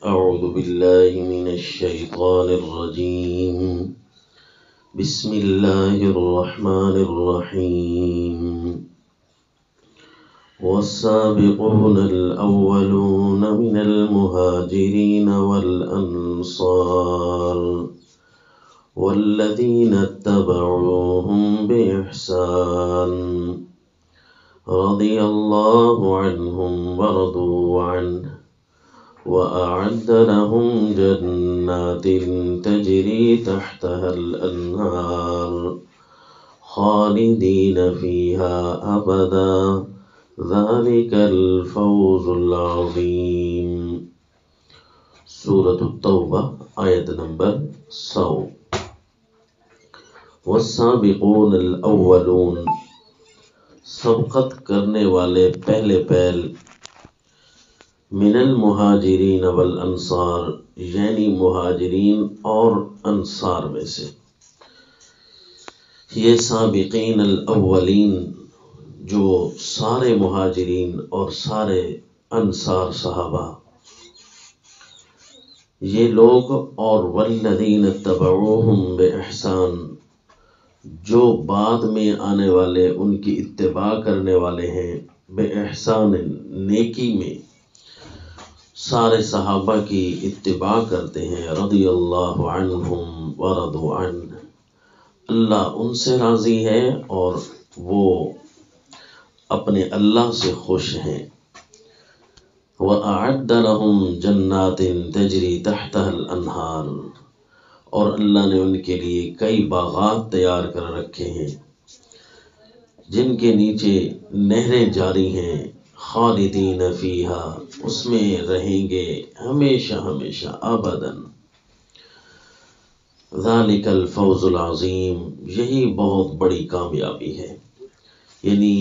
أعوذ بالله من الشيطان الرجيم. بسم الله الرحمن الرحيم. والسابقون الأولون من المهاجرين والأنصار والذين اتبعوهم بإحسان رضي الله عنهم ورضوا عنه وأعد لهم جنات تجري تحتها الأنهار خالدين فيها أبدا ذلك الفوز العظيم. سورة التوبہ آیت نمبر 100. والسابقون الاولون، سبقت کرنے والے پہلے پہل، من المہاجرین والانصار، یعنی مہاجرین اور انصار میں سے. یہ سابقین الاولین جو سارے مہاجرین اور سارے انصار صحابہ، یہ لوگ، اور والذین اتبعوہم بإحسان، جو بعد میں آنے والے ان کی اتباع کرنے والے ہیں، بإحسان، نیکی میں سارے صحابہ کی اتباع کرتے ہیں. رضی اللہ عنہم ورضوا عنہ، اللہ ان سے راضی ہے اور وہ اپنے اللہ سے خوش ہیں. وَأَعَدَّ لَهُمْ جَنَّاتٍ تَجْرِي تَحْتَهَا الْأَنْهَارُ، اور اللہ نے ان کے لیے کئی باغات تیار کر رکھے ہیں جن کے نیچے نہریں جاری ہیں. خالدین فیہا، اس میں رہیں گے ہمیشہ ہمیشہ، ابداً. ذالک الفوز العظیم، یہی بہت بڑی کامیابی ہے. یعنی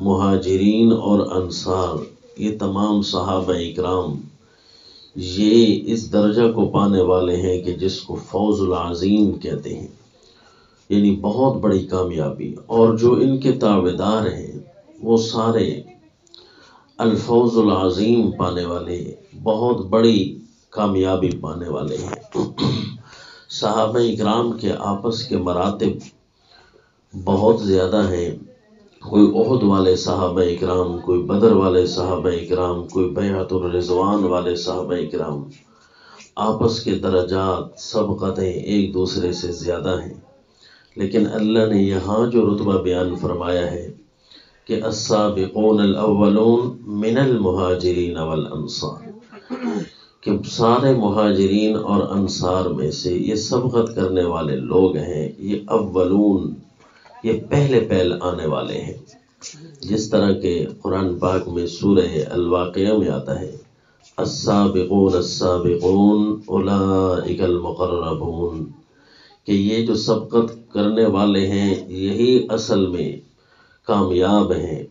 مہاجرین اور انصار، یہ تمام صحابہ اکرام، یہ اس درجہ کو پانے والے ہیں کہ جس کو فوز العظیم کہتے ہیں، یعنی بہت بڑی کامیابی. اور جو ان کے تابعدار ہیں وہ سارے الفوز العظیم پانے والے، بہت بڑی کامیابی پانے والے ہیں. صحابہ اکرام کے آپس کے مراتب بہت زیادہ ہیں. کوئی احد والے صحابہ اکرام، کوئی بدر والے صحابہ اکرام، کوئی بیعت الرضوان والے صحابہ اکرام، آپس کے درجات، سبقتیں ایک دوسرے سے زیادہ ہیں. لیکن اللہ نے یہاں جو رتبہ بیان فرمایا ہے کہ السابقون الاولون من المہاجرین والانصار، کہ سارے مہاجرین اور انصار میں سے یہ سبقت کرنے والے لوگ ہیں، یہ اولون، یہ پہلے پہل آنے والے ہیں. جس طرح کہ قرآن پاک میں سورہ الواقعہ میں آتا ہے، السابقون السابقون اولئک المقربون، کہ یہ جو سبقت کرنے والے ہیں یہی اصل میں کامیاب ہیں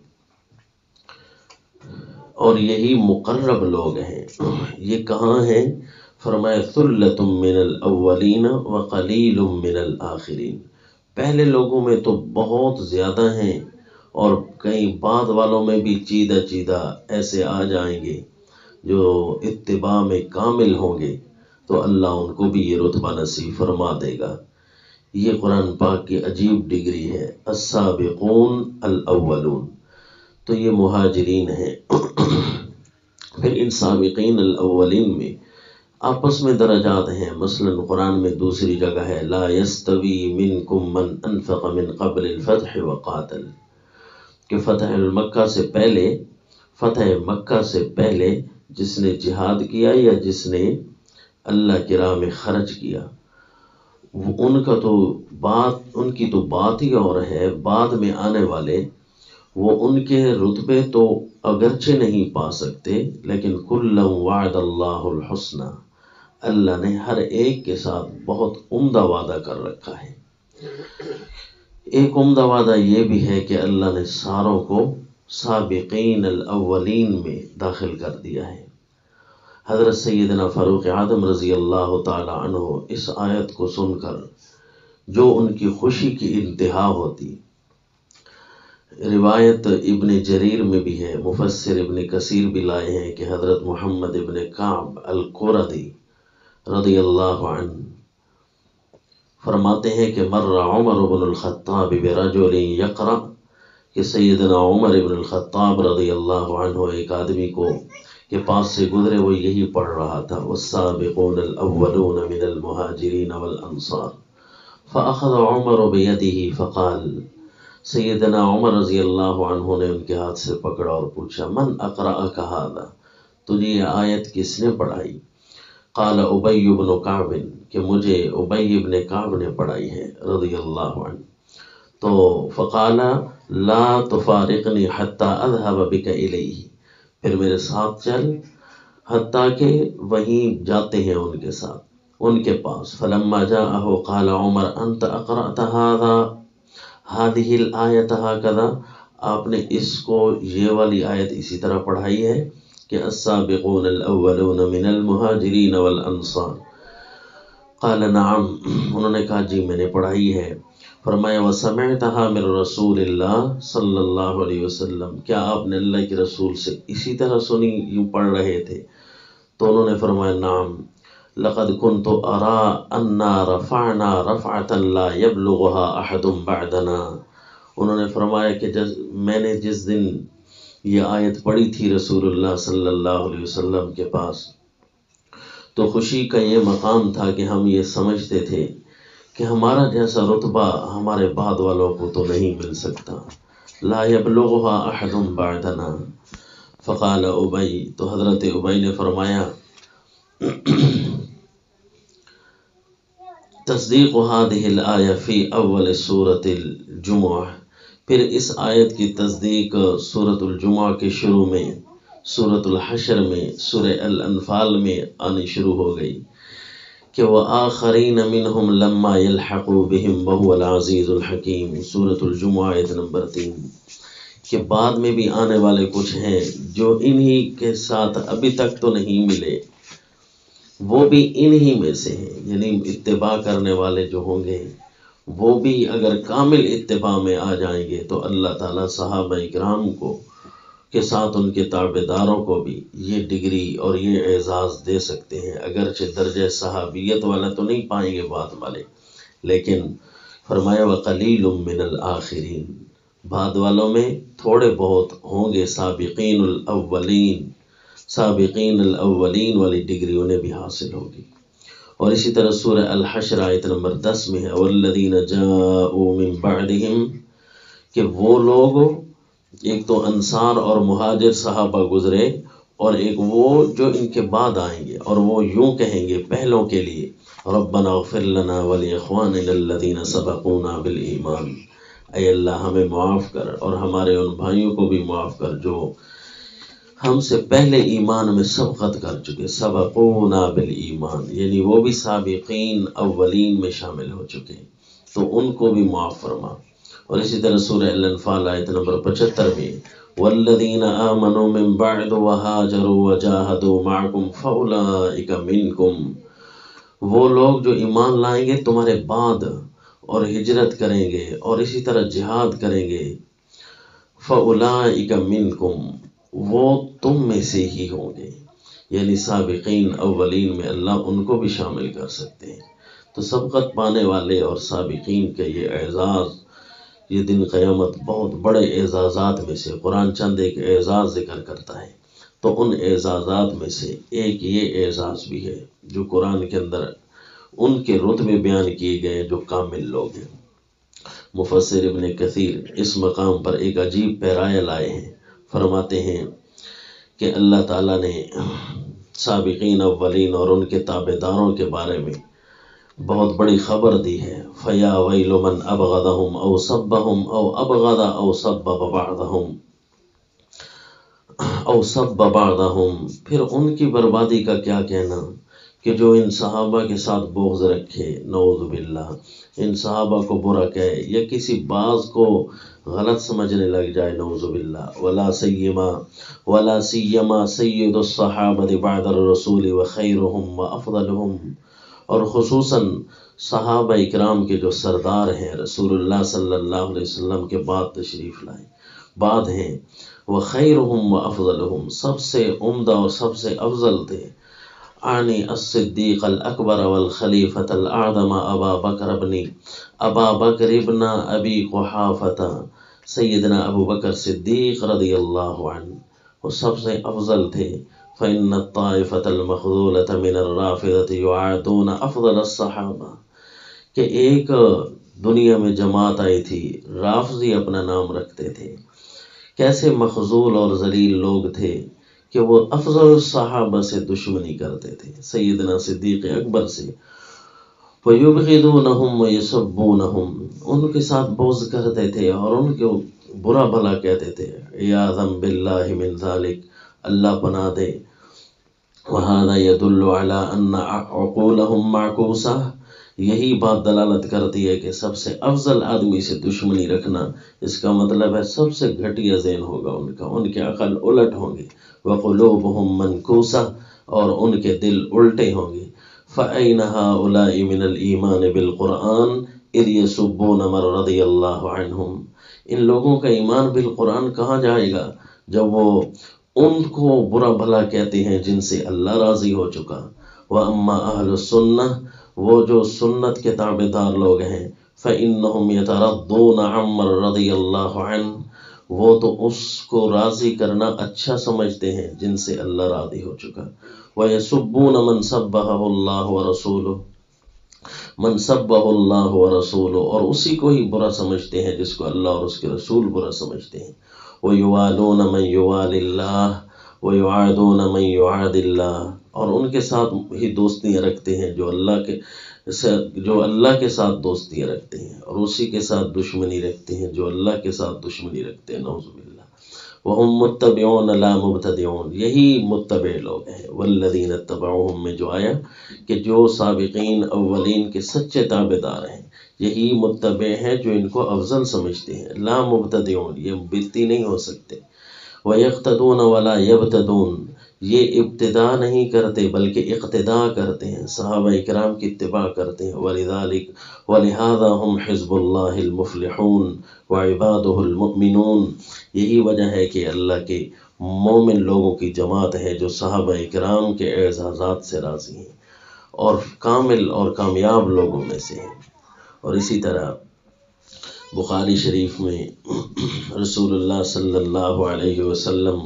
اور یہی مقرب لوگ ہیں. یہ کہاں ہیں؟ فرمایا ثلۃ من الاولین وقلیل من الآخرین. پہلے لوگوں میں تو بہت زیادہ ہیں اور کئی بعد والوں میں بھی چیدہ چیدہ ایسے آ جائیں گے جو اتباع میں کامل ہوں گے تو اللہ ان کو بھی یہ رتبہ نصیب فرما دے گا. یہ قرآن پاک کی عجیب ڈگری ہے، السابقون الاولون. تو یہ مہاجرین ہیں. پھر ان سابقین الاولین میں آپس میں درجات ہیں. مثلا قرآن میں دوسری جگہ ہے، لا یستوی منکم من انفق من قبل الفتح وقاتل، کہ فتح مکہ سے پہلے جس نے جہاد کیا یا جس نے اللہ کی راہ میں خرچ کیا، ان کی تو بات ہی اور ہے. بعد میں آنے والے وہ ان کے رتبے تو اگرچہ نہیں پا سکتے، لیکن کلا وعد اللہ الحسنى، اللہ نے ہر ایک کے ساتھ بہت عمدہ وعدہ کر رکھا ہے. ایک عمدہ وعدہ یہ بھی ہے کہ اللہ نے ساروں کو سابقین الاولین میں داخل کر دیا ہے. حضرت سیدنا فاروق اعظم رضی اللہ تعالی عنہ اس آیت کو سن کر جو ان کی خوشی کی انتہا ہوتی، روایت ابن جریر میں بھی ہے، مفسر ابن کثیر بھی لائے ہیں کہ حضرت محمد ابن کعب القردی رضی اللہ عنہ فرماتے ہیں کہ مر عمر بن الخطاب برجل یقرأ، کہ سیدنا عمر ابن الخطاب رضی اللہ عنہ ایک آدمی کو کے پاس سے گزرے، وہ یہی پڑھ رہا تھا والسابقون الاولون من المہاجرین والانصار، فاخذ عمر بیدہ فقال، سیدنا عمر رضی اللہ عنہ نے ان کے ہاتھ سے پکڑا اور پوچھا من اقرأک ھذا، تجھے یہ آیت کس نے پڑھائی؟ قال ابی بن کعب، کہ مجھے ابی بن کعب نے پڑھائی ہے رضی اللہ عنہ۔ تو فقال لا تفارقنی حتی اذهب بک الیہ، پھر میرے ساتھ چل حتیٰ کہ وہیں جاتے ہیں ان کے ساتھ ان کے پاس۔ فلما جاءہ قال عمر انت اقرأت ھذا هذه الآیت ھکذا، آپ نے اس کو یہ والی آیت اسی طرح پڑھائی ہے کہ السابقون الاولون من المہاجرین والانصار؟ قال نعم، انہوں نے کہا جی میں نے پڑھائی ہے۔ فرمایا وسمعتها من رسول اللہ صلی اللہ علیہ وسلم، کیا آپ نے اللہ کے رسول سے اسی طرح سنی، یوں پڑھ رہے تھے؟ تو انہوں نے فرمایا نعم، لقد كنت ارى انا رفعنا رفعة لا يبلغها احد بعدنا، انہوں نے فرمایا کہ میں نے جس دن یہ آیت پڑھی تھی رسول اللہ صلی اللہ علیہ وسلم کے پاس، تو خوشی کا یہ مقام تھا کہ ہم یہ سمجھتے تھے کہ ہمارا جیسا رتبہ ہمارے بعد والوں کو تو نہیں مل سکتا، لا یبلغها احد بعدنا۔ فقال ابی، تو حضرت ابی نے فرمایا تصدیق هذه الآیہ فی اول سورۃ الجمعہ، پھر اس آیت کی تصدیق سورۃ الجمعہ کے شروع میں، سورۃ الحشر میں، سورہ الانفال میں آنی شروع ہو گئی کہ وآخرین منہم لما یلحقوا بہم وہو العزیز الحکیم، سورۃ الجمعہ آیت نمبر 3، کہ بعد میں بھی آنے والے کچھ ہیں جو انہی کے ساتھ ابھی تک تو نہیں ملے، وہ بھی انہی میں سے ہیں، یعنی اتباع کرنے والے جو ہوں گے وہ بھی اگر کامل اتباع میں آ جائیں گے تو اللہ تعالیٰ صحابہ اکرام کو کے ساتھ ان کے تابع داروں کو بھی یہ ڈگری اور یہ اعزاز دے سکتے ہیں، اگرچہ درجہ صحابیت والا تو نہیں پائیں گے بعد والے، لیکن فرمایا وقلیل من الآخرین، بعد والوں میں تھوڑے بہت ہوں گے سابقین الاولین، سابقین الاولین والی ڈگری انہیں بھی حاصل ہوگی۔ اور اسی طرح سورہ الحشر آیت نمبر 10 میں ہے والذین جاءوا من بعدہم، کہ وہ لوگ، ایک تو انصار اور مہاجر صحابہ گزرے، اور ایک وہ جو ان کے بعد آئیں گے، اور وہ یوں کہیں گے پہلوں کے لیے ربنا اغفر لنا ولاخواننا الذین سبقونا بالایمان، اے اللہ ہمیں معاف کر اور ہمارے ان بھائیوں کو بھی معاف کر جو ہم سے پہلے ایمان میں سبقت کر چکے، سبقونا بالایمان، یعنی وہ بھی سابقین اولین میں شامل ہو چکے، تو ان کو بھی معاف فرما۔ اور اسی طرح سورہ الانفال آیت نمبر 75 میں والذین آمنوا من بعد وہاجروا وجاہدوا معکم فاولئک منکم، وہ لوگ جو ایمان لائیں گے تمہارے بعد اور ہجرت کریں گے اور اسی طرح جہاد کریں گے، فاولئک منکم، وہ تم میں سے ہی ہوں گے، یعنی سابقین اولین میں اللہ ان کو بھی شامل کر سکتے ہیں۔ تو سبقت پانے والے اور سابقین کے یہ اعزاز، یہ دن قیامت بہت بڑے اعزازات میں سے قرآن چند ایک اعزاز ذکر کرتا ہے، تو ان اعزازات میں سے ایک یہ اعزاز بھی ہے جو قرآن کے اندر ان کے رتبے بیان کیے گئے جو کامل لوگ ہیں۔ مفسر ابن کثیر اس مقام پر ایک عجیب پیرایہ لائے ہیں، فرماتے ہیں کہ اللہ تعالیٰ نے سابقین اولین اور ان کے تابع داروں کے بارے میں بہت بڑی خبر دی ہے، فیا ویل من ابغضهم او سبهم او ابغض او سبب بعضهم او سب بعضهم، پھر ان کی بربادی کا کیا کہنا کہ جو ان صحابہ کے ساتھ بغض رکھے، نعوذ باللہ، ان صحابہ کو برا کہے یا کسی بعض کو غلط سمجھنے لگ جائے، نعوذ باللہ، ولا سیما سید الصحابہ بعد الرسول وخیرهم وافضلهم، اور خصوصاً صحابہ اکرام کے جو سردار ہیں، رسول اللہ صلی اللہ علیہ وسلم کے بعد تشریف لائے بعد ہیں، وخیرہم وافضلہم، سب سے عمدہ اور سب سے افضل تھے، عنی الصدیق الاکبر والخلیفۃ الاعظم ابا بکر ابن ابی قحافہ، سیدنا ابو بکر صدیق رضی اللہ عنہ، وہ سب سے افضل تھے۔ فإن الطائفة المخذولة من الرافضة يعادون افضل الصحابہ، کہ ایک دنیا میں جماعت آئی تھی، رافضی اپنا نام رکھتے تھے، کیسے مخذول اور ذلیل لوگ تھے کہ وہ افضل صحابہ سے دشمنی کرتے تھے، سیدنا صدیق اکبر سے، وَيُبْغِضُونَهُمْ وَيُسُبُّونَهُمْ، ان کے ساتھ بغض کرتے تھے اور ان کو برا بھلا کہتے تھے، عِيَاذًا بِاللَّهِ مِنْ ذَلِكَ، اللہ پناہ دے۔ وَهَذَا يَدُلُّ عَلَىٰ أَنَّ عُقُولَهُمْ مَعْكُوسَةٌ، یہی بات دلالت کرتی ہے کہ سب سے افضل آدمی سے دشمنی رکھنا، اس کا مطلب ہے سب سے گھٹیا ذہن ہوگا ان کے عقل الٹ ہوں گے، وَقُلُوبُهُمْ مَنْكُوسَةٌ، اور ان کے دل الٹے ہوں گے۔ فَأَيْنَ هَٰؤُلَاءِ مِنَ الْإِيمَانِ بِالْقُرْآنِ إِذْ يَسُبُّونَ مَن رَضِيَ اللَّهُ عَنْهُمْ، ان لوگوں کا ایمان بالقرآن کہاں جائے گا جب وہ ان کو برا بھلا کہتے ہیں جن سے اللہ راضی ہو چکا۔ وَأَمَّا أَهْلُ السُّنَّةِ، وہ جو سنت کے تابعدار لوگ ہیں، فَإِنَّهُمْ يَتَرَضُّونَ عَمَّن رَضِيَ اللَّهُ عَنْهُ، وہ تو اس کو راضی کرنا اچھا سمجھتے ہیں جن سے اللہ راضی ہو چکا۔ وَيَسُبُّونَ مَن سَبَّهُ اللَّهُ وَرَسُولُهُ، اور اسی کو ہی برا سمجھتے ہیں جس کو اللہ اور اس کے رسول برا سمجھتے ہیں۔ وَيُوَالُونَ مَن يُوَالِ اللَّهَ وَيُعَادُونَ مَن يُعَادِ اللَّهَ، اور ان کے ساتھ ہی دوستیاں رکھتے ہیں جو اللہ کے ساتھ دوستیاں رکھتے ہیں، اور اسی کے ساتھ دشمنی رکھتے ہیں جو اللہ کے ساتھ دشمنی رکھتے ہیں، نعوذ باللہ۔ وَهُمْ مُتَّبِعُونَ لَا مُبْتَدِعُونَ، یہی متبع لوگ ہیں، وَالَّذِينَ اتَّبَعُوهُم میں جو آیا کہ جو سابقین اولین کے سچے تابعدار ہیں، یہی متبع ہیں جو ان کو افضل سمجھتے ہیں، لا مبتدعون، یہ بدتی نہیں ہو سکتے، وَيَقْتَدُونَ وَلَا يَبْتَدُونَ، یہ ابتداء نہیں کرتے بلکہ اقتداء کرتے ہیں، صحابہ اکرام کی اتباع کرتے ہیں، وَلِهَذَا هُمْ حِزْبُ اللَّهِ الْمُفْلِحُونَ وَعِبَادُهُ الْمُؤْمِنُونَ، یہی وجہ ہے کہ اللہ کے مومن لوگوں کی جماعت ہے جو صحابہ اکرام کے اعزازات سے راضی ہیں اور کامل اور کامیاب لوگوں میں سے ہیں۔ اور اسی طرح بخاری شریف میں رسول اللہ صلی اللہ علیہ وسلم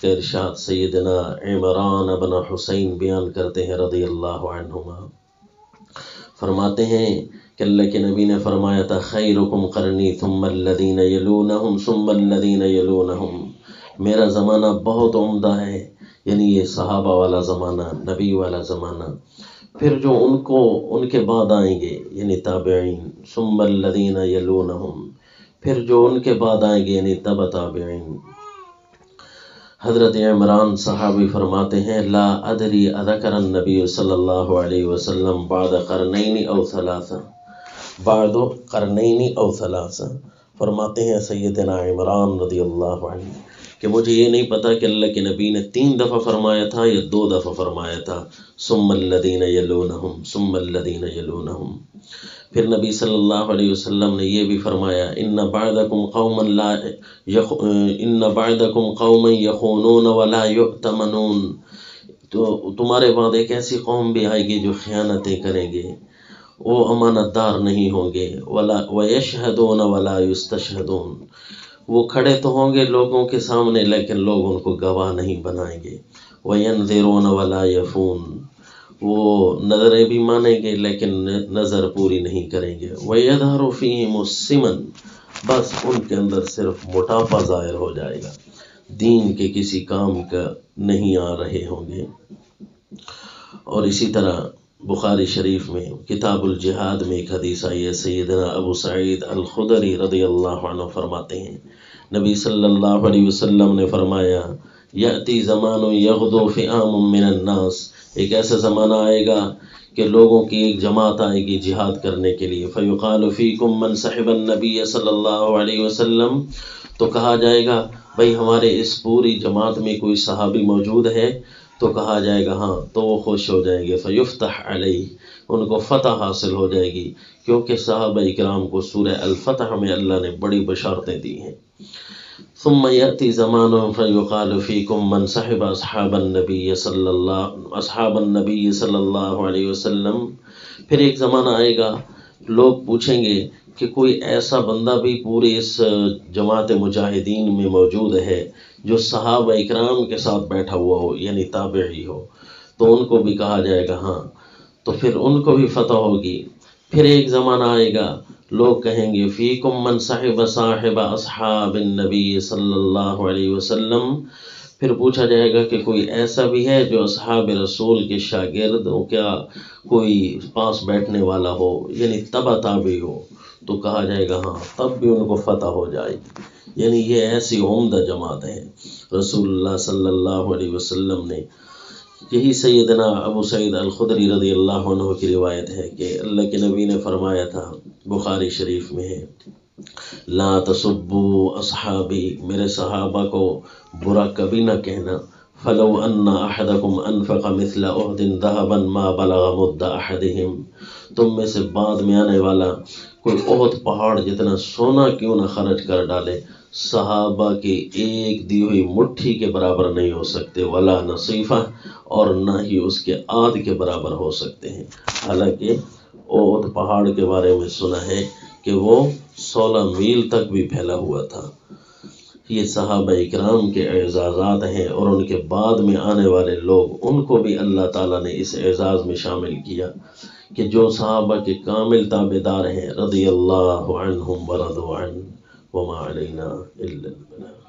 کا ارشاد سیدنا عمران بن حسین بیان کرتے ہیں رضی اللہ عنہما، فرماتے ہیں کہ اللہ کے نبی نے فرمایا تھا، خیرکم قرنی ثم الذین یلونہم ثم الذین یلونہم، میرا زمانہ بہت عمدہ ہے، یعنی یہ صحابہ والا زمانہ، نبی والا زمانہ، پھر جو ان کے بعد آئیں گے یعنی تابعین، ثم الذین یلونہم، پھر جو ان کے بعد آئیں گے یعنی تبع تابعین۔ حضرت عمران صحابی فرماتے ہیں، لا ادری اذکر النبی صلی اللہ علیہ وسلم بعد قرنین او ثلاثہ، فرماتے ہیں سیدنا عمران رضی اللہ عنہ کہ مجھے یہ نہیں پتا کہ اللہ کے نبی نے 3 دفعہ فرمایا تھا یا 2 دفعہ فرمایا تھا، ثم الذین یلونہم ثم الذین یلونہم۔ پھر نبی صلی اللہ علیہ وسلم نے یہ بھی فرمایا، ان بعدکم قوما یخونون ولا یؤتمنون، تو تمہارے بعد ایک ایسی قوم بھی آئے گی جو خیانتیں کریں گے، وہ امانت دار نہیں ہوں گے، ویشہدون ولا یستشہدون، وہ کھڑے تو ہوں گے لوگوں کے سامنے لیکن لوگ ان کو گواہ نہیں بنائیں گے، وینذرون ولا یفون، وہ نظریں بھی مانیں گے لیکن نظر پوری نہیں کریں گے، وَيَظْهَرُ فِيهِمُ السِّمَنُ، بس ان کے اندر صرف موٹاپا ظاہر ہو جائے گا، دین کے کسی کام کا نہیں آ رہے ہوں گے۔ اور اسی طرح بخاری شریف میں کتاب الجہاد میں ایک حدیث آئی ہے، سیدنا ابو سعید الخدری رضی اللہ عنہ فرماتے ہیں، نبی صلی اللہ علیہ وسلم نے فرمایا، یأتی زمان یغدو فئام من الناس، ایک ایسا زمانہ آئے گا کہ لوگوں کی ایک جماعت آئے گی جہاد کرنے کے لیے، فیقال فیکم من صحب النبی صلی اللہ علیہ وسلم، تو کہا جائے گا بھئی ہمارے اس پوری جماعت میں کوئی صحابی موجود ہے، تو کہا جائے گا ہاں، تو وہ خوش ہو جائیں گے، فیفتح علیہ، ان کو فتح حاصل ہو جائے گی، کیونکہ صحابہ اکرام کو سورہ الفتح میں اللہ نے بڑی بشارتیں دی ہیں۔ ثم يأتي زمان فيقال فيكم من صحب اصحاب النبی صلی اللہ علیہ وسلم. پھر ایک زمانہ آئے گا، لوگ پوچھیں گے کہ کوئی ایسا بندہ بھی پورے اس جماعت مجاہدین میں موجود ہے جو صحابہ اکرام کے ساتھ بیٹھا ہوا ہو، یعنی تابعی ہو. تو ان کو بھی کہا جائے گا ہاں، تو پھر ان کو بھی فتح ہوگی. پھر ایک زمانہ آئے گا، لوگ کہیں گے فیکم من صاحب اصحاب النبی صلی اللہ علیہ وسلم. پھر پوچھا جائے گا کہ کوئی ایسا بھی ہے جو اصحاب رسول کے شاگرد ہو، کیا کوئی پاس بیٹھنے والا ہو، یعنی تبع تابعی ہو. تو کہا جائے گا ہاں، تب بھی ان کو فتح ہو جائے گی. یعنی یہ ایسی عمدہ جماعت ہے. رسول اللہ صلی اللہ علیہ وسلم نے، یہی سیدنا ابو سعید الخدری رضی اللہ عنہ کی روایت ہے کہ اللہ کے نبی نے فرمایا تھا، بخاری شریف میں ہے، لا تسبوا اصحابی، میرے صحابہ کو برا کبھی نہ کہنا. فلو ان احدکم انفق مثل احد ذهبا ما بلغ مد احدهم، تم میں سے بعد میں آنے والا کوئی احد پہاڑ جتنا سونا کیوں نہ خرچ کر ڈالے، صحابہ کی ایک دی ہوئی مٹھی کے برابر نہیں ہو سکتے، ولا نصیفہ، اور نہ ہی اس کے آدھ کے برابر ہو سکتے ہیں. حالانکہ احد پہاڑ کے بارے میں سنا ہے کہ وہ 16 میل تک بھی پھیلا ہوا تھا. یہ صحابہ اکرام کے اعزازات ہیں، اور ان کے بعد میں آنے والے لوگ، ان کو بھی اللہ تعالیٰ نے اس اعزاز میں شامل کیا کہ جو صحابہ کے کامل تابعدار ہیں، رضی اللہ عنہم ورضوا عنہ، وما علینا الا البلاغ.